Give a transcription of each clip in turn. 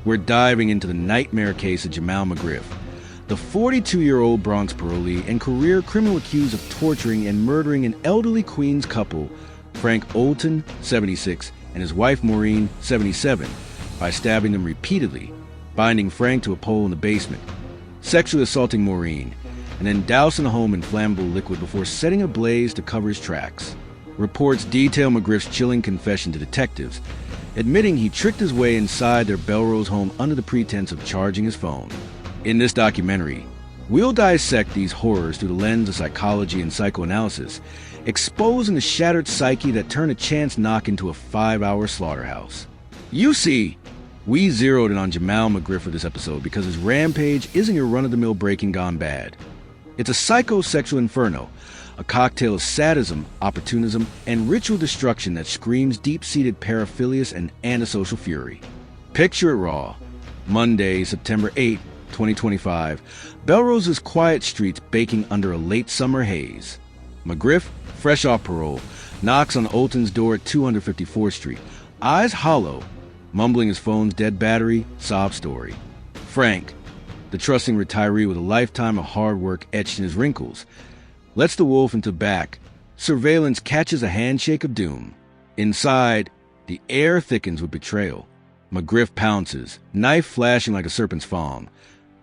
We're diving into the nightmare case of Jamel McGriff, the 42-year-old Bronx parolee and career criminal accused of torturing and murdering an elderly Queens couple, Frank Olton, 76, and his wife Maureen, 77, by stabbing them repeatedly, binding Frank to a pole in the basement, sexually assaulting Maureen, and then dousing the home in flammable liquid before setting ablaze to cover his tracks. Reports detail McGriff's chilling confession to detectives, admitting he tricked his way inside their Belrose home under the pretense of charging his phone. In this documentary, we'll dissect these horrors through the lens of psychology and psychoanalysis, exposing the shattered psyche that turned a chance knock into a 5-hour slaughterhouse. You see, we zeroed in on Jamel McGriff for this episode because his rampage isn't your run-of-the-mill breaking gone bad. It's a psychosexual inferno, a cocktail of sadism, opportunism, and ritual destruction that screams deep-seated paraphilias and antisocial fury. Picture it raw. Monday, September 8, 2025, Belrose's quiet streets baking under a late summer haze. McGriff, fresh off parole, knocks on Olton's door at 254th Street, eyes hollow, mumbling his phone's dead battery, sob story. Frank, the trusting retiree with a lifetime of hard work etched in his wrinkles, lets the wolf into back. Surveillance catches a handshake of doom. Inside, the air thickens with betrayal. McGriff pounces, knife flashing like a serpent's fang,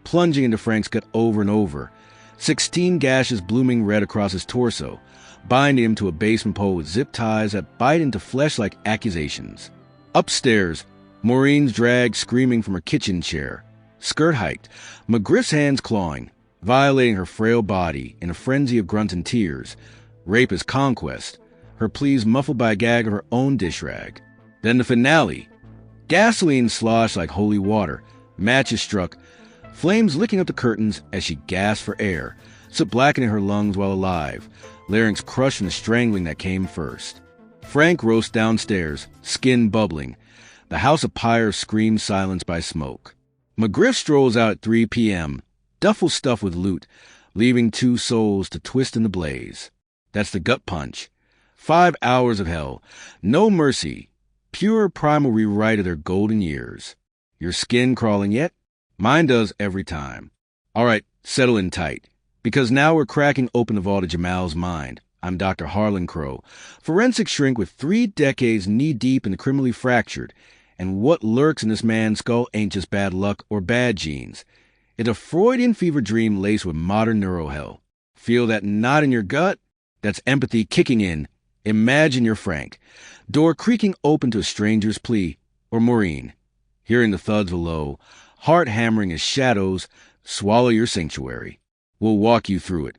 plunging into Frank's gut over and over, 16 gashes blooming red across his torso, binding him to a basement pole with zip ties that bite into flesh like accusations. Upstairs, Maureen's dragged screaming from her kitchen chair, skirt hiked, McGriff's hands clawing, violating her frail body in a frenzy of grunts and tears. Rape is conquest, her pleas muffled by a gag of her own dish rag. Then the finale. Gasoline sloshed like holy water, matches struck, flames licking up the curtains as she gasped for air, soot blackening her lungs while alive, larynx crushed from the strangling that came first. Frank roasts downstairs, skin bubbling. The house of pyre screams silenced by smoke. McGriff strolls out at 3 p.m., duffel stuffed with loot, leaving two souls to twist in the blaze. That's the gut punch. 5 hours of hell. No mercy. Pure primal rewrite of their golden years. Your skin crawling yet? Mine does every time. All right, settle in tight, because now we're cracking open the vault of Jamel's mind. I'm Dr. Harlan Crow, forensic shrink with 3 decades knee-deep in the criminally fractured, and what lurks in this man's skull ain't just bad luck or bad genes. It's a Freudian fever dream laced with modern neurohell. Feel that knot in your gut? That's empathy kicking in. Imagine you're Frank, door creaking open to a stranger's plea, or Maureen, hearing the thuds below, heart hammering as shadows swallow your sanctuary. We'll walk you through it,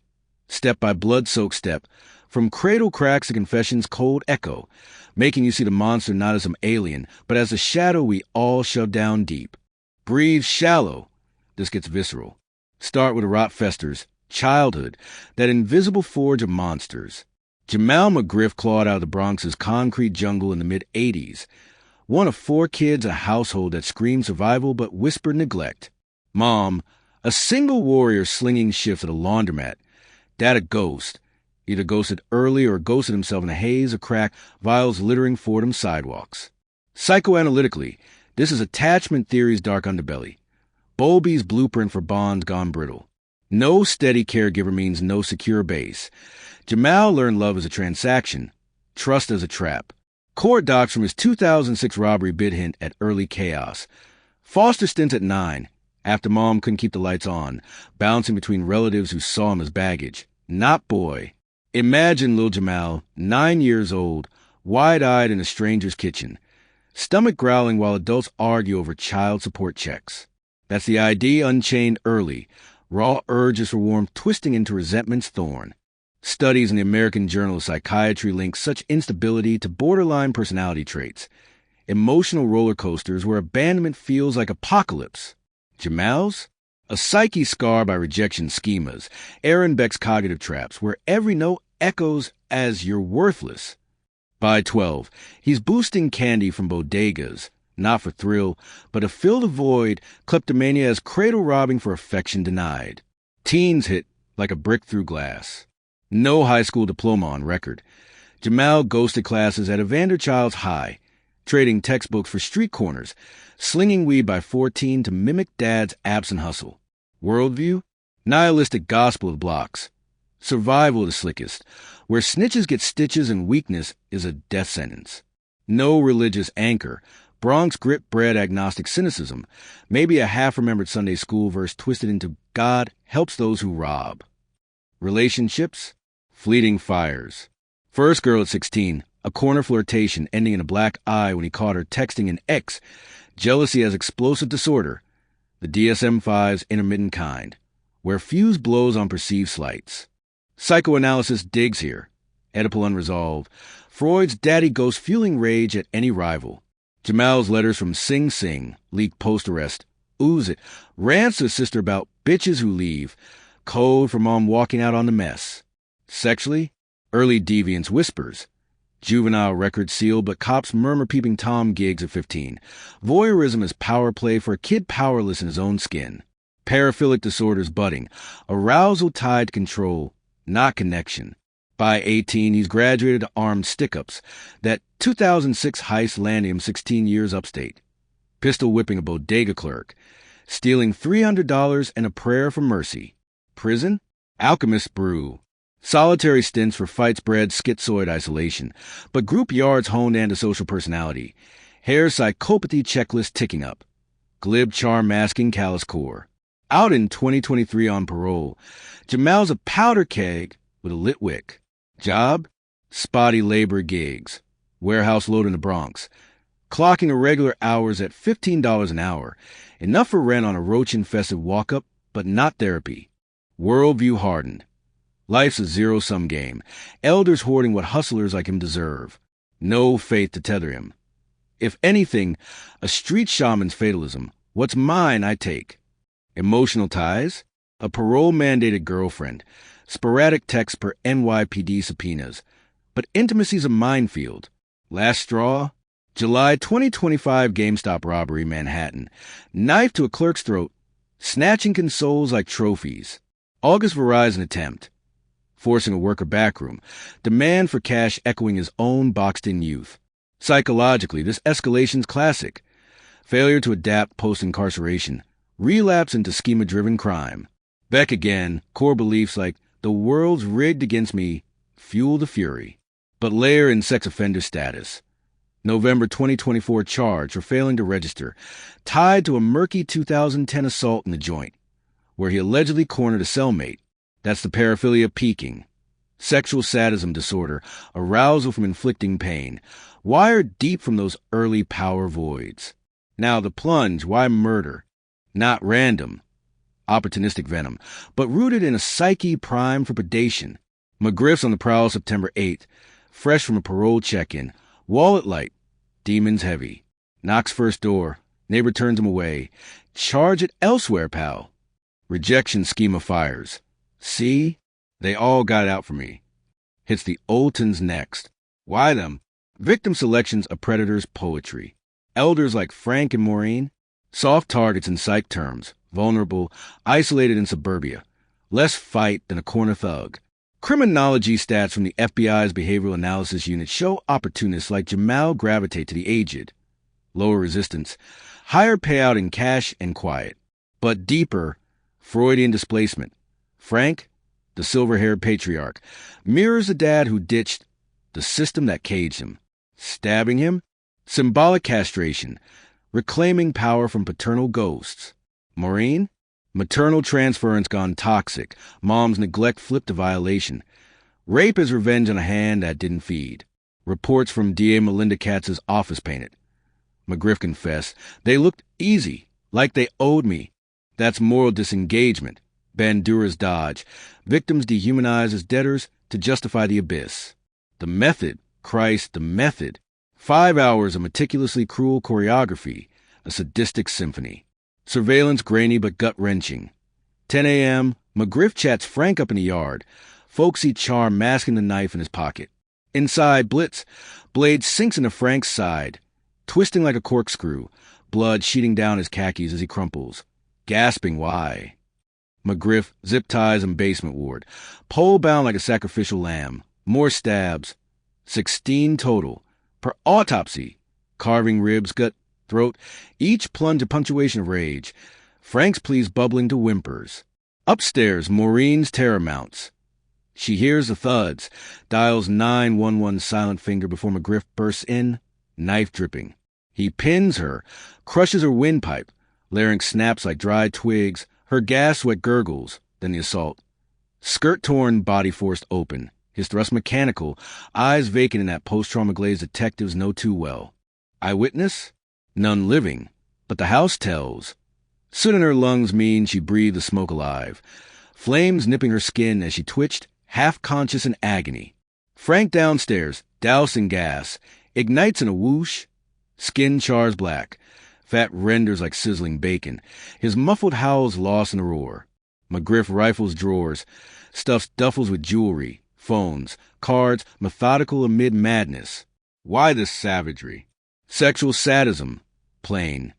step by blood-soaked step, from cradle cracks to confession's cold echo, making you see the monster not as some alien, but as a shadow we all shove down deep. Breathe shallow. This gets visceral. Start with the rot festers, childhood, that invisible forge of monsters. Jamel McGriff clawed out of the Bronx's concrete jungle in the mid-'80s, one of 4 kids, a household that screamed survival but whispered neglect. Mom, a single warrior slinging shifts at a laundromat. Dad, a ghost, either ghosted early or ghosted himself in a haze of crack vials littering Fordham sidewalks. Psychoanalytically, this is attachment theory's dark underbelly. Bowlby's blueprint for bonds gone brittle. No steady caregiver means no secure base. Jamel learned love as a transaction, trust as a trap. Court docs from his 2006 robbery bid hint at early chaos. Foster stints at 9, after Mom couldn't keep the lights on, bouncing between relatives who saw him as baggage. Not boy. Imagine Lil Jamel, 9 years old, wide-eyed in a stranger's kitchen, stomach growling while adults argue over child support checks. That's the ID unchained early, raw urges for warmth twisting into resentment's thorn. Studies in the American Journal of Psychiatry link such instability to borderline personality traits, emotional roller coasters where abandonment feels like apocalypse. Jamel's? A psyche scarred by rejection schemas, Aaron Beck's cognitive traps, where every note echoes as you're worthless. By 12, he's boosting candy from bodegas, not for thrill, but to fill the void kleptomania as cradle robbing for affection denied. Teens hit like a brick through glass. No high school diploma on record. Jamel ghosted classes at Evander Childs High, trading textbooks for street corners, slinging weed by 14 to mimic dad's absent hustle. Worldview? Nihilistic gospel of the blocks. Survival the slickest, where snitches get stitches and weakness is a death sentence. No religious anchor. Bronx grit-bred agnostic cynicism, maybe a half-remembered Sunday school verse twisted into God helps those who rob. Relationships? Fleeting fires. First girl at 16, a corner flirtation ending in a black eye when he caught her texting an ex. Jealousy as explosive disorder. The DSM-5's intermittent kind, where fuse blows on perceived slights. Psychoanalysis digs here. Oedipal unresolved. Freud's daddy ghost fueling rage at any rival. Jamel's letters from Sing Sing, leaked post-arrest. Ooze it. Rants to his sister about bitches who leave. Code for mom walking out on the mess. Sexually? Early deviance whispers. Juvenile record sealed, but cops murmur peeping Tom gigs at 15. Voyeurism is power play for a kid powerless in his own skin. Paraphilic disorders budding. Arousal tied to control, not connection. By 18, he's graduated to armed stick-ups. That 2006 heist landing him 16 years upstate. Pistol whipping a bodega clerk. Stealing $300 and a prayer for mercy. Prison? Alchemist's brew. Solitary stints for fights bred schizoid isolation. But group yards honed antisocial personality. Hair psychopathy checklist ticking up. Glib charm masking callous core. Out in 2023 on parole. Jamel's a powder keg with a lit wick. Job? Spotty labor gigs. Warehouse load in the Bronx. Clocking irregular hours at $15 an hour. Enough for rent on a roach-infested walk-up, but not therapy. Worldview hardened. Life's a zero-sum game. Elders hoarding what hustlers like him deserve. No faith to tether him. If anything, a street shaman's fatalism. What's mine, I take. Emotional ties? A parole-mandated girlfriend. Sporadic texts per NYPD subpoenas. But intimacy's a minefield. Last straw? July 2025 GameStop robbery, Manhattan. Knife to a clerk's throat. Snatching consoles like trophies. August Verizon attempt. Forcing a worker backroom. Demand for cash echoing his own boxed-in youth. Psychologically, this escalation's classic. Failure to adapt post-incarceration. Relapse into schema-driven crime. Beck again, core beliefs like, the world's rigged against me, fuel the fury. But layer in sex offender status. November 2024 charge for failing to register, tied to a murky 2010 assault in the joint, where he allegedly cornered a cellmate. That's the paraphilia peaking. Sexual sadism disorder, arousal from inflicting pain, wired deep from those early power voids. Now the plunge, why murder? Not random. Opportunistic venom, but rooted in a psyche primed for predation. McGriff's on the prowl September 8th, fresh from a parole check-in, wallet light, demons heavy. Knocks first door, neighbor turns him away. Charge it elsewhere, pal. Rejection schema fires. See? They all got it out for me. Hits the Oltons next. Why them? Victim selections of predators' poetry. Elders like Frank and Maureen. Soft targets in psych terms. Vulnerable, isolated in suburbia. Less fight than a corner thug. Criminology stats from the FBI's Behavioral Analysis Unit show opportunists like Jamel gravitate to the aged. Lower resistance. Higher payout in cash and quiet. But deeper, Freudian displacement. Frank, the silver-haired patriarch, mirrors the dad who ditched the system that caged him. Stabbing him? Symbolic castration. Reclaiming power from paternal ghosts. Maureen? Maternal transference gone toxic. Mom's neglect flipped to violation. Rape is revenge on a hand that didn't feed. Reports from DA Melinda Katz's office painted. McGriff confessed. They looked easy, like they owed me. That's moral disengagement. Bandura's dodge. Victims dehumanized as debtors to justify the abyss. The method. Christ, the method. 5 hours of meticulously cruel choreography. A sadistic symphony. Surveillance grainy but gut-wrenching. 10 a.m., McGriff chats Frank up in the yard. Folksy charm masking the knife in his pocket. Inside, Blitz. Blade sinks into Frank's side, twisting like a corkscrew, blood sheeting down his khakis as he crumples. Gasping why. McGriff zip ties in basement ward. Pole bound like a sacrificial lamb. More stabs. 16 total. Per autopsy. Carving ribs, gut, throat, each plunge a punctuation of rage. Frank's pleas bubbling to whimpers. Upstairs, Maureen's terror mounts. She hears the thuds, dials 911 silent finger before McGriff bursts in, knife dripping. He pins her, crushes her windpipe. Larynx snaps like dried twigs, her gas sweat gurgles, then the assault. Skirt torn, body forced open, his thrust mechanical, eyes vacant in that post-trauma glaze detectives know too well. Eyewitness? None living, but the house tells. Soot in her lungs means she breathed the smoke alive. Flames nipping her skin as she twitched, half-conscious in agony. Frank downstairs, doused in gas, ignites in a whoosh. Skin chars black. Fat renders like sizzling bacon. His muffled howls lost in a roar. McGriff rifles drawers, stuffs duffels with jewelry, phones, cards, methodical amid madness. Why this savagery? Sexual sadism. Plain.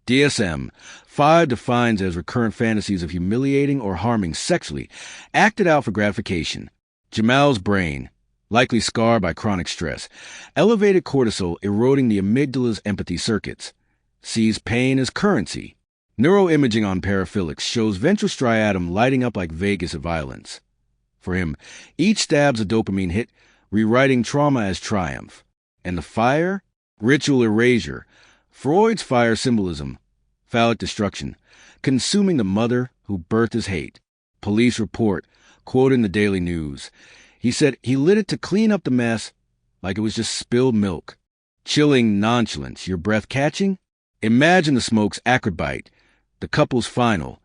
DSM, 5 defines as recurrent fantasies of humiliating or harming sexually, acted out for gratification. Jamel's brain, likely scarred by chronic stress, elevated cortisol eroding the amygdala's empathy circuits, sees pain as currency. Neuroimaging on paraphilics shows ventral striatum lighting up like Vegas at violence. For him, each stab's a dopamine hit, rewriting trauma as triumph. And the fire? Ritual erasure. Freud's fire symbolism. Phallic destruction. Consuming the mother who birthed his hate. Police report, quoting the Daily News. He said he lit it to clean up the mess like it was just spilled milk. Chilling nonchalance, your breath catching? Imagine the smoke's acrid bite. The couple's final.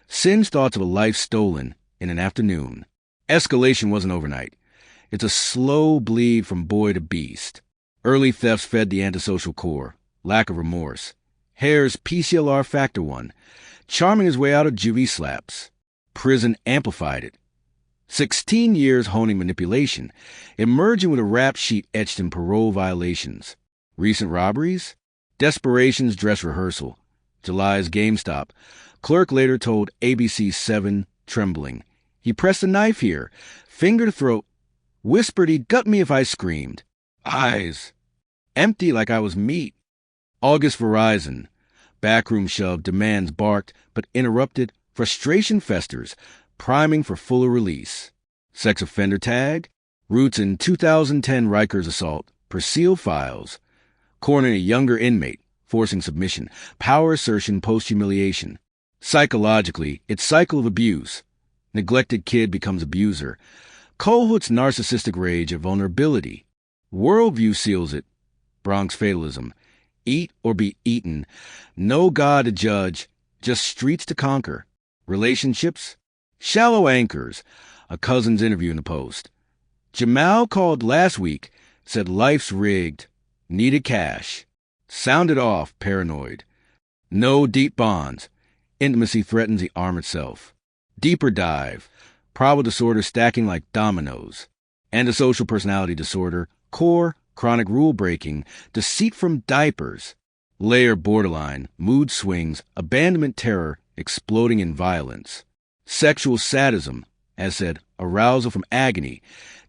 Singed thoughts of a life stolen in an afternoon. Escalation wasn't overnight. It's a slow bleed from boy to beast. Early thefts fed the antisocial core. Lack of remorse. Hare's PCLR factor 1. Charming his way out of juvie slaps. Prison amplified it. 16 years honing manipulation. Emerging with a rap sheet etched in parole violations. Recent robberies? Desperation's dress rehearsal. July's GameStop. Clerk later told ABC 7, trembling. He pressed a knife here. Finger to throat. Whispered he'd gut me if I screamed. Eyes. Empty like I was meat. August Verizon. Backroom shoved, demands barked, but interrupted. Frustration festers, priming for fuller release. Sex offender tag. Roots in 2010 Rikers assault. Perseal files. Cornering a younger inmate. Forcing submission. Power assertion post-humiliation. Psychologically, it's cycle of abuse. Neglected kid becomes abuser. Kohut's narcissistic rage of vulnerability. Worldview seals it. Bronx fatalism. Eat or be eaten. No God to judge, just streets to conquer. Relationships? Shallow anchors. A cousin's interview in the Post. Jamel called last week, said life's rigged. Needed cash. Sounded off, paranoid. No deep bonds. Intimacy threatens the arm itself. Deeper dive. Probable disorder stacking like dominoes. Antisocial personality disorder. Core, chronic rule breaking. Deceit from diapers. Layer borderline. Mood swings. Abandonment terror. Exploding in violence. Sexual sadism. As said, arousal from agony.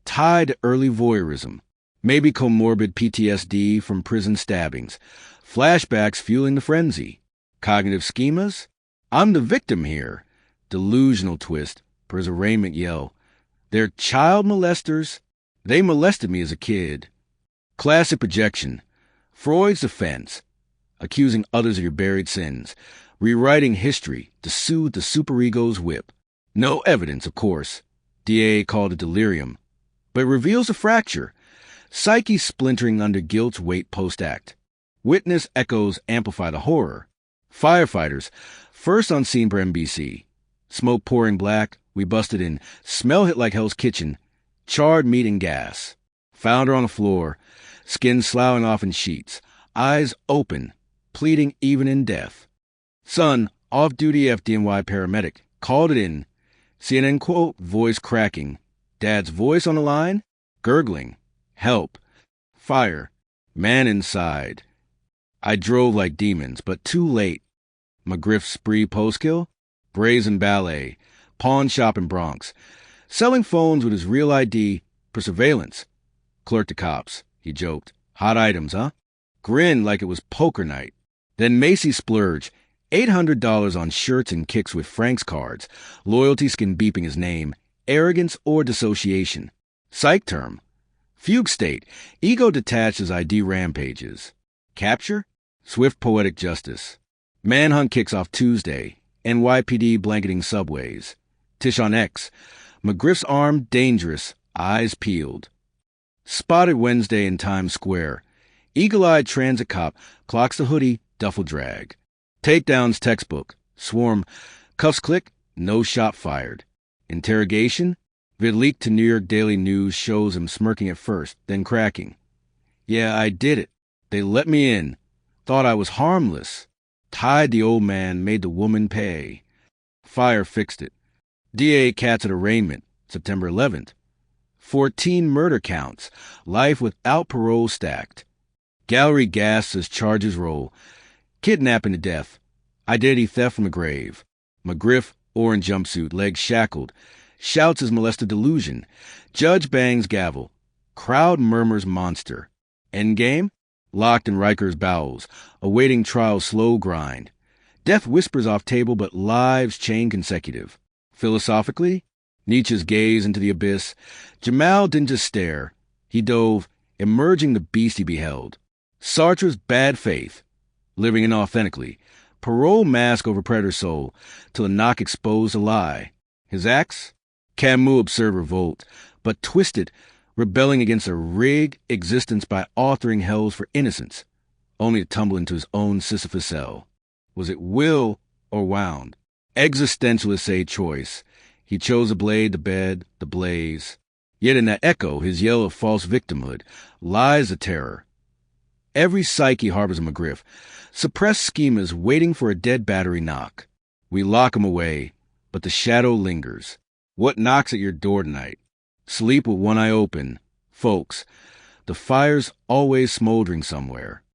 Tied to early voyeurism. Maybe comorbid PTSD from prison stabbings. Flashbacks fueling the frenzy. Cognitive schemas? I'm the victim here. Delusional twist. Per his arraignment yell. They're child molesters. They molested me as a kid. Classic projection. Freud's defense. Accusing others of your buried sins. Rewriting history to soothe the superego's whip. No evidence, of course. DA called it delirium. But it reveals a fracture. Psyche splintering under guilt's weight post-act. Witness echoes amplify the horror. Firefighters, first on scene per NBC. Smoke pouring black, we busted in. Smell hit like Hell's Kitchen. Charred meat and gas. Found her on the floor. Skin sloughing off in sheets. Eyes open, pleading even in death. Son, off-duty FDNY paramedic, called it in. CNN quote, voice cracking. Dad's voice on the line? Gurgling. Help. Fire. Man inside. I drove like demons, but too late. McGriff's spree post-kill? Brazen ballet. Pawn shop in Bronx. Selling phones with his real ID for surveillance. Clerk to cops. He joked. Hot items, huh? Grinned like it was poker night. Then Macy splurged $800 on shirts and kicks with Frank's cards, loyalty skin beeping his name, arrogance or dissociation. Psych term. Fugue state, ego detached as ID rampages. Capture? Swift poetic justice. Manhunt kicks off Tuesday. NYPD blanketing subways. Tish on X. McGriff's armed, dangerous, eyes peeled. Spotted Wednesday in Times Square. Eagle-eyed transit cop clocks the hoodie, duffel drag. Takedowns textbook. Swarm. Cuffs click, no shot fired. Interrogation. Vid leaked to New York Daily News shows him smirking at first, then cracking. Yeah, I did it. They let me in. Thought I was harmless. Tied the old man, made the woman pay. Fire fixed it. DA Katz at arraignment, September 11th. 14 murder counts, life without parole stacked. Gallery gasps as charges roll. Kidnapping to death. Identity theft from the grave. McGriff, orange jumpsuit, legs shackled. Shouts his molested delusion. Judge bangs gavel. Crowd murmurs monster. Endgame? Locked in Riker's bowels, awaiting trial's slow grind. Death whispers off table, but lives chain consecutive. Philosophically, Nietzsche's gaze into the abyss. Jamel didn't just stare. He dove, emerging the beast he beheld. Sartre's bad faith, living inauthentically. Parole mask over predator soul, till the knock exposed a lie. His acts? Camus observed revolt, but twisted, rebelling against a rigged existence by authoring hells for innocence, only to tumble into his own Sisyphus cell. Was it will or wound? Existentialists say choice. He chose the blade, the bed, the blaze. Yet in that echo, his yell of false victimhood, lies the terror. Every psyche harbors a McGriff, suppressed schemas waiting for a dead battery knock. We lock him away, but the shadow lingers. What knocks at your door tonight? Sleep with one eye open. Folks, the fire's always smoldering somewhere.